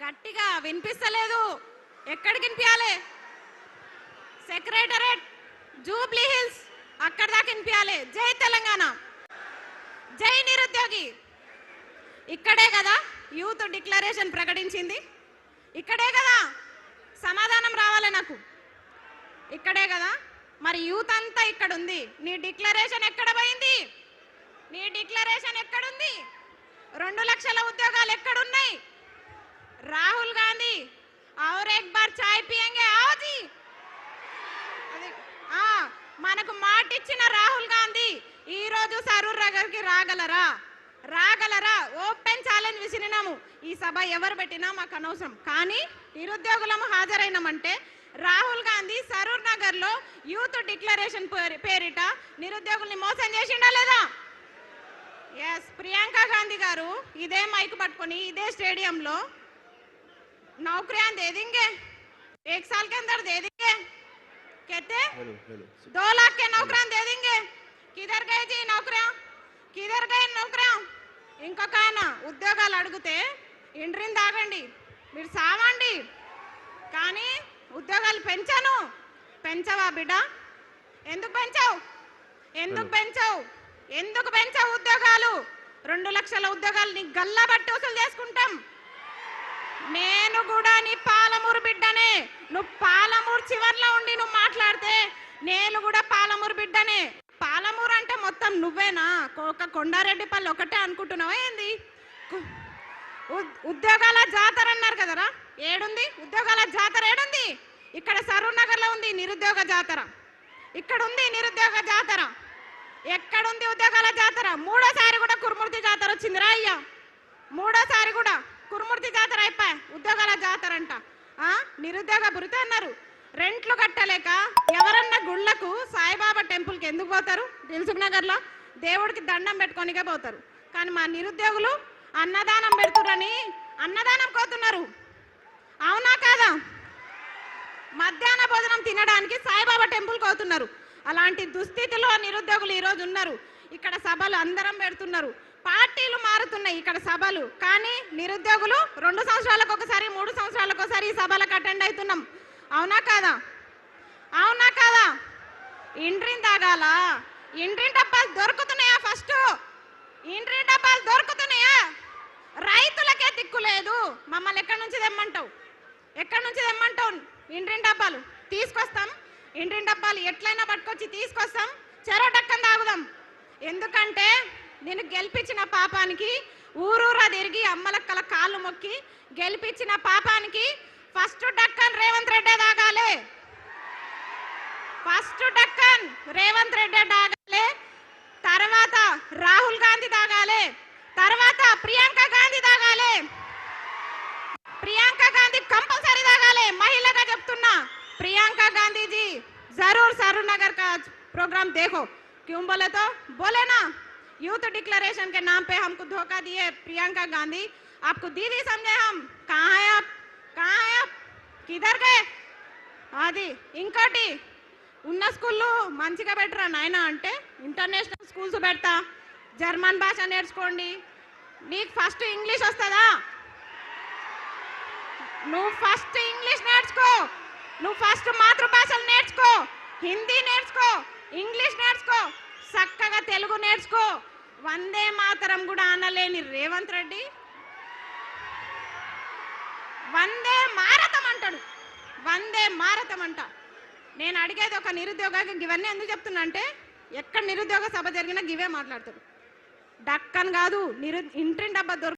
గట్టిగా వినిపిస్తలేదు. ఎక్కడికి వినిపించాలి? సెక్రటరేట్, జూబ్లీ హిల్స్, అక్కడ దాకా వినిపించాలి. జై తెలంగాణ, జై నిరుద్యోగి. ఇక్కడే కదా యూత్ డిక్లరేషన్ ప్రకటించింది, ఇక్కడే కదా సమాధానం రావాలి నాకు, ఇక్కడే కదా. మరి యూత్ అంతా ఇక్కడ ఉంది, నీ డిక్లరేషన్ ఎక్కడ పోయింది? నీ డిక్లరేషన్ ఎక్కడుంది? 2 లక్షల ఉద్యోగాలు ఎక్కడున్నాయి? రాహుల్ గాంధీ और एक बार चाय पिएंगे आओ जी. మనకు మాట ఇచ్చిన రాహుల్ గాంధీ ఈ రోజు సరూర్ నగర్కి రాగలరా? ఓపెన్ ఛాలెంజ్ విసిరినాము. ఈ సభ ఎవరు పెట్టినా మాకు అనవసరం, కానీ నిరుద్యోగులము హాజరైనామంటే రాహుల్ గాంధీ సరూర్ నగర్ లో యూత్ డిక్లరేషన్ పేరిట నిరుద్యోగుల్ని మోసం చేసిండా లేదా? ఎస్, ప్రియాంక గాంధీ గారు ఇదే మైక్ పట్టుకొని ఇదే స్టేడియంలో नौकरियां दे देंगे, 1 साल के अंदर दे देंगे, कहते 2 लाख के नौकरियां दे देंगे. किधर गए जी नौकरियां? किधर गए नौकरियां? ఇంకొక ఆయన ఉద్యోగాలు అడిగితే ఇండ్రిని తాగండి, మీరు సావండి, కానీ ఉద్యోగాలు పెంచవా బిడ్డ? ఎందుకు పెంచావు ఉద్యోగాలు? 2 లక్షల ఉద్యోగాలు నీ గల్లా బట్టి వసూలు చేసుకుంటాం. నేను కూడా నీ పాలమూరు బిడ్డనే. నువ్వు పాలమూరు చివర్లో ఉండి నువ్వు మాట్లాడితే నేను కూడా పాలమూరు బిడ్డనే. పాలమూరు అంటే మొత్తం నువ్వేనా? ఒక కొండారెడ్డిపల్లి ఒకటే అనుకుంటున్నావా ఏంది? ఉద్యోగాల జాతర అన్నారు కదరా, ఏడుంది ఉద్యోగాల జాతర? ఏడుంది? ఇక్కడ సరూర్ నగర్లో ఉంది నిరుద్యోగ జాతర, ఇక్కడ ఉంది నిరుద్యోగ జాతర. ఎక్కడుంది ఉద్యోగాల జాతర? 3వ సారి కూడా కురుమూర్తి జాతర వచ్చిందిరా అయ్యా, 3వ సారి కూడా కురుమూర్తి జాతర అయిపోయా, ఉద్యోగాల జాతర అంట. నిరుద్యోగ భృతి అన్నారు. రెంట్లు కట్టలేక ఎవరన్నా గుళ్ళకు సాయిబాబా టెంపుల్కి ఎందుకు పోతారు? దిల్సుఖ్ నగర్లో దేవుడికి దండం పెట్టుకోనికే పోతారు. కానీ మా నిరుద్యోగులు అన్నదానం పెడుతురని అన్నదానం కోతున్నారు. అవునా కాదా? మధ్యాహ్న భోజనం తినడానికి సాయిబాబా టెంపుల్కి పోతున్నారు. అలాంటి దుస్థితిలో నిరుద్యోగులు ఈరోజు ఉన్నారు. ఇక్కడ సభలు అందరం పెడుతున్నారు, పార్టీలు మారుతున్నాయి ఇక్కడ సభలు, కానీ నిరుద్యోగులు 2 సంవత్సరాలకు ఒకసారి 3 సంవత్సరాలకు ఒకసారి ఈ సభలకు అటెండ్ అవుతున్నాం. అవునా కాదా? ఇండ్రిని తాగాల? ఇండ్రి డబ్బాలు దొరుకుతున్నాయా? ఫస్ట్ ఇండ్రి డబ్బాలు దొరుకుతున్నాయా? రైతులకే దిక్కులేదు. మమ్మల్ని ఎక్కడి నుంచి తెమ్మంటావు? ఇండ్రి డబ్బాలు తీసుకొస్తాం, ఇండ్రి డబ్బాలు ఎట్లయినా పట్టుకొచ్చి తీసుకొస్తాం, చెరో డక్కన్ తాగుదాం. ఎందుకంటే నేను గెలిపించిన పాపానికి ఊరూరా తిరిగి అమ్మలక్కల కాళ్ళు మొక్కి గెలిపించిన పాపానికి ఫస్ట్ డక్కన్ రేవంత్ రెడ్డి తాగాలి. తర్వాత రాహుల్ గాంధీ తాగాలి, తర్వాత ప్రియాంక గాంధీ తాగాలి. ప్రియాంక గాంధీ కంపల్సరీ తాగాలి. మహిళగా చెప్తున్నా, ప్రియాంక गांधी जी जरूर सरूर नगर का प्रोग्राम देखो. क्यों बोले तो बोले ना, यूथ डिक्लेरेशन के नाम पे हमको धोखा दिए प्रियंका गांधी. आपको दीदी समझे हम? कहाँ है आप? किधर गए? అది ఇంకోటి, ఉన్న స్కూల్లో మంచిగా పెట్టరా నాయన అంటే ఇంటర్నేషనల్ స్కూల్స్ పెడతా, జర్మన్ భాష నేర్చుకోండి. నీకు ఫస్ట్ ఇంగ్లీష్ వస్తుందా? నువ్వు ఫస్ట్ ఇంగ్లీష్ నేర్చుకో, నువ్వు ఫస్ట్ మాతృభాషలు నేర్చుకో, హిందీ నేర్చుకో, ఇంగ్లీష్ నేర్చుకో, చక్కగా తెలుగు నేర్చుకో. వందే మాతరం కూడా అనలేని రేవంత్ రెడ్డి వందే మారతం అంటాడు, వందే మారతం అంట. నేను అడిగేది ఒక నిరుద్యోగకి ఇవన్నీ ఎందుకు చెప్తున్నా అంటే, ఎక్కడ నిరుద్యోగ సభ జరిగినా గివే మాట్లాడతాడు. డక్కన్ కాదు, ఇంటిని డబ్బా దొరుకు